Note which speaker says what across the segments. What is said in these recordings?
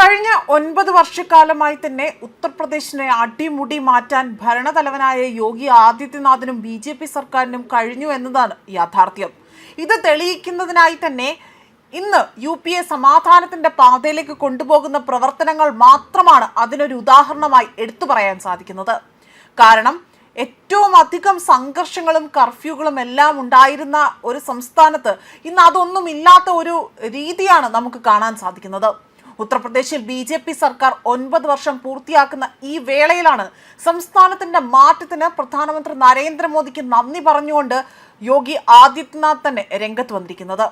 Speaker 1: കഴിഞ്ഞ 9 വർഷക്കാലമായി തന്നെ ഉത്തർപ്രദേശിനെ അടിമുടി മാറ്റാൻ ഭരണതലവനായ യോഗി ആദിത്യനാഥിനും ബി.ജെ.പി. സർക്കാരിനും കഴിഞ്ഞു എന്നതാണ് യാഥാർത്ഥ്യം. ഇത് തെളിയിക്കുന്നതിനായി തന്നെ ഇന്ന് യു.പി.എ സമാധാനത്തിന്റെ പാതയിലേക്ക് കൊണ്ടുപോകുന്ന പ്രവർത്തനങ്ങൾ മാത്രമാണ് അതിനൊരു ഉദാഹരണമായി എടുത്തു പറയാൻ സാധിക്കുന്നത്. കാരണം ഏറ്റവും അധികം സംഘർഷങ്ങളും കർഫ്യൂകളും എല്ലാം ഉണ്ടായിരുന്ന ഒരു സംസ്ഥാനത്ത് ഇന്ന് അതൊന്നും ഇല്ലാത്ത ഒരു രീതിയാണ് നമുക്ക് കാണാൻ സാധിക്കുന്നത്. ഉത്തർപ്രദേശിൽ ബി.ജെ.പി. സർക്കാർ 9 വർഷം പൂർത്തിയാക്കുന്ന ഈ വേളയിലാണ് സംസ്ഥാനത്തിന്റെ മാറ്റത്തിന് പ്രധാനമന്ത്രി നരേന്ദ്രമോദിക്ക് നന്ദി പറഞ്ഞുകൊണ്ട് യോഗി ആദിത്യനാഥ് തന്നെ രംഗത്ത് വന്നിരിക്കുന്നത്.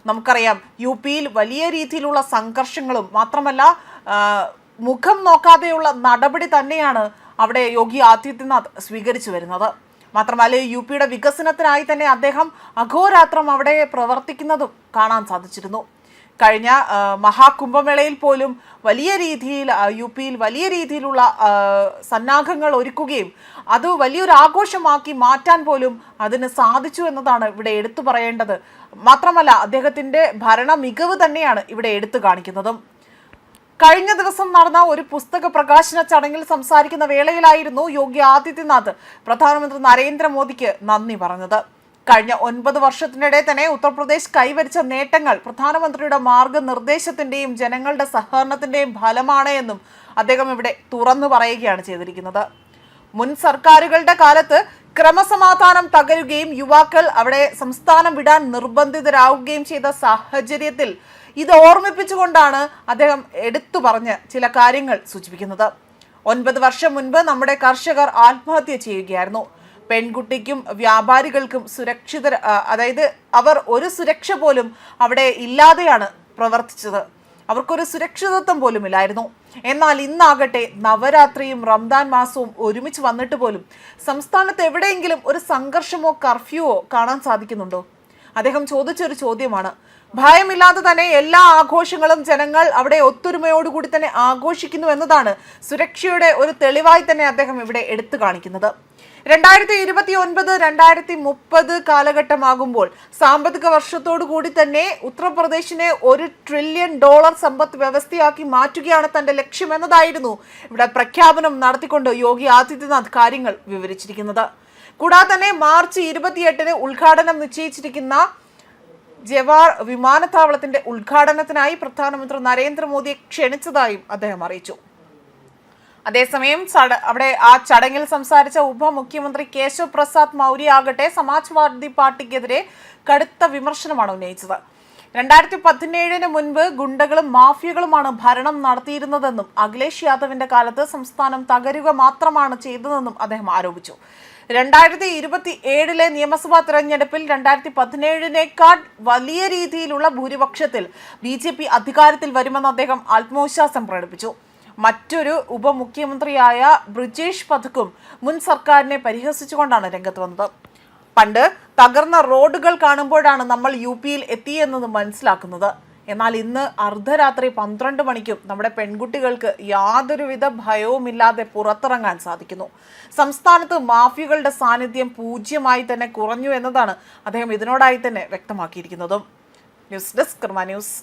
Speaker 1: നമുക്കറിയാം, യു.പിയിൽ വലിയ രീതിയിലുള്ള സംഘർഷങ്ങളും മാത്രമല്ല മുഖം നോക്കാതെയുള്ള നടപടി തന്നെയാണ് അവിടെ യോഗി ആദിത്യനാഥ് സ്വീകരിച്ചു വരുന്നത്. മാത്രമല്ല യു.പിയുടെ വികസനത്തിനായി തന്നെ അദ്ദേഹം അഹോരാത്രം അവിടെ പ്രവർത്തിക്കുന്നതും കാണാൻ സാധിച്ചിരുന്നു. കഴിഞ്ഞ മഹാകുംഭമേളയിൽ പോലും വലിയ രീതിയിൽ യു.പിയിൽ വലിയ രീതിയിലുള്ള സന്നാഹങ്ങൾ ഒരുക്കുകയും അത് വലിയൊരു ആഘോഷമാക്കി മാറ്റാൻ പോലും അതിന് സാധിച്ചു എന്നതാണ് ഇവിടെ എടുത്തു പറയേണ്ടത്. മാത്രമല്ല അദ്ദേഹത്തിൻ്റെ ഭരണ മികവ് തന്നെയാണ് ഇവിടെ എടുത്തു കാണിക്കുന്നതും. കഴിഞ്ഞ ദിവസം നടന്ന ഒരു പുസ്തക പ്രകാശന ചടങ്ങിൽ സംസാരിക്കുന്ന വേളയിലായിരുന്നു യോഗി ആദിത്യനാഥ് പ്രധാനമന്ത്രി നരേന്ദ്രമോദിക്ക് നന്ദി പറഞ്ഞത്. കഴിഞ്ഞ 9 വർഷത്തിനിടെ തന്നെ ഉത്തർപ്രദേശ് കൈവരിച്ച നേട്ടങ്ങൾ പ്രധാനമന്ത്രിയുടെ മാർഗനിർദ്ദേശത്തിന്റെയും ജനങ്ങളുടെ സഹകരണത്തിന്റെയും ഫലമാണ് എന്നും അദ്ദേഹം ഇവിടെ തുറന്നു പറയുകയാണ് ചെയ്തിരിക്കുന്നത്. മുൻ സർക്കാരുകളുടെ കാലത്ത് ക്രമസമാധാനം തകരുകയും യുവാക്കൾ അവിടെ സംസ്ഥാനം വിടാൻ നിർബന്ധിതരാകുകയും ചെയ്ത സാഹചര്യത്തിൽ ഇത് ഓർമ്മിപ്പിച്ചുകൊണ്ടാണ് അദ്ദേഹം എടുത്തു പറഞ്ഞ് ചില കാര്യങ്ങൾ സൂചിപ്പിക്കുന്നത്. 9 വർഷം മുൻപ് നമ്മുടെ കർഷകർ ആത്മഹത്യ ചെയ്യുകയായിരുന്നു. പെൺകുട്ടിക്കും വ്യാപാരികൾക്കും അതായത് അവർ ഒരു സുരക്ഷ പോലും അവിടെ ഇല്ലാതെയാണ് പ്രവർത്തിച്ചത്. അവർക്കൊരു സുരക്ഷിതത്വം പോലും ഇല്ലായിരുന്നു. എന്നാൽ ഇന്നാകട്ടെ നവരാത്രിയും റംദാൻ മാസവും ഒരുമിച്ച് വന്നിട്ട് പോലും സംസ്ഥാനത്ത് എവിടെയെങ്കിലും ഒരു സംഘർഷമോ കർഫ്യൂവോ കാണാൻ സാധിക്കുന്നുണ്ടോ? അദ്ദേഹം ചോദിച്ചൊരു ചോദ്യമാണ്. ഭയമില്ലാതെ തന്നെ എല്ലാ ആഘോഷങ്ങളും ജനങ്ങൾ അവിടെ ഒത്തൊരുമയോടുകൂടി തന്നെ ആഘോഷിക്കുന്നു എന്നതാണ് സുരക്ഷയുടെ ഒരു തെളിവായി തന്നെ അദ്ദേഹം ഇവിടെ എടുത്തു കാണിക്കുന്നത്. 2029-2030 കാലഘട്ടമാകുമ്പോൾ സാമ്പത്തിക വർഷത്തോടു കൂടി തന്നെ ഉത്തർപ്രദേശിനെ $1 ട്രില്യൺ സമ്പദ് വ്യവസ്ഥയാക്കി മാറ്റുകയാണ് തന്റെ ലക്ഷ്യമെന്നതായിരുന്നു ഇവിടെ പ്രഖ്യാപനം നടത്തിക്കൊണ്ട് യോഗി ആദിത്യനാഥ് കാര്യങ്ങൾ വിവരിച്ചിരിക്കുന്നത്. കൂടാതെ തന്നെ മാർച്ച് 28-ന് ഉദ്ഘാടനം നിശ്ചയിച്ചിരിക്കുന്ന ജവാർ വിമാനത്താവളത്തിന്റെ ഉദ്ഘാടനത്തിനായി പ്രധാനമന്ത്രി നരേന്ദ്രമോദിയെ ക്ഷണിച്ചതായും അദ്ദേഹം അറിയിച്ചു. അതേസമയം അവിടെ ആ ചടങ്ങിൽ സംസാരിച്ച ഉപമുഖ്യമന്ത്രി കേശവ് പ്രസാദ് മൗര്യ ആകട്ടെ സമാജ്വാദി പാർട്ടിക്കെതിരെ കടുത്ത വിമർശനമാണ് ഉന്നയിച്ചത്. 2017 മുൻപ് ഗുണ്ടകളും മാഫിയകളുമാണ് ഭരണം നടത്തിയിരുന്നതെന്നും അഖിലേഷ് യാദവിന്റെ കാലത്ത് സംസ്ഥാനം തകരുക മാത്രമാണ് ചെയ്തതെന്നും അദ്ദേഹം ആരോപിച്ചു. 2027 നിയമസഭാ തെരഞ്ഞെടുപ്പിൽ 2017 വലിയ രീതിയിലുള്ള ഭൂരിപക്ഷത്തിൽ ബി.ജെ.പി. അധികാരത്തിൽ വരുമെന്ന് അദ്ദേഹം ആത്മവിശ്വാസം പ്രകടിപ്പിച്ചു. മറ്റൊരു ഉപമുഖ്യമന്ത്രിയായ ബ്രിജേഷ് പഥക്കും മുൻ സർക്കാരിനെ പരിഹസിച്ചുകൊണ്ടാണ് രംഗത്ത് വന്നത്. പണ്ട് തകർന്ന റോഡുകൾ കാണുമ്പോഴാണ് നമ്മൾ യു.പിയിൽ എത്തിയെന്നത് മനസ്സിലാക്കുന്നത്. എന്നാൽ ഇന്ന് അർദ്ധരാത്രി 12 മണിക്കും നമ്മുടെ പെൺകുട്ടികൾക്ക് യാതൊരുവിധ ഭയവുമില്ലാതെ പുറത്തിറങ്ങാൻ സാധിക്കുന്നു. സംസ്ഥാനത്ത് മാഫിയകളുടെ സാന്നിധ്യം പൂജ്യമായി തന്നെ കുറഞ്ഞു എന്നതാണ് അദ്ദേഹം ഇതിനോടായി തന്നെ വ്യക്തമാക്കിയിരിക്കുന്നതും. ന്യൂസ് ഡെസ്ക് കർമ്മ ന്യൂസ്.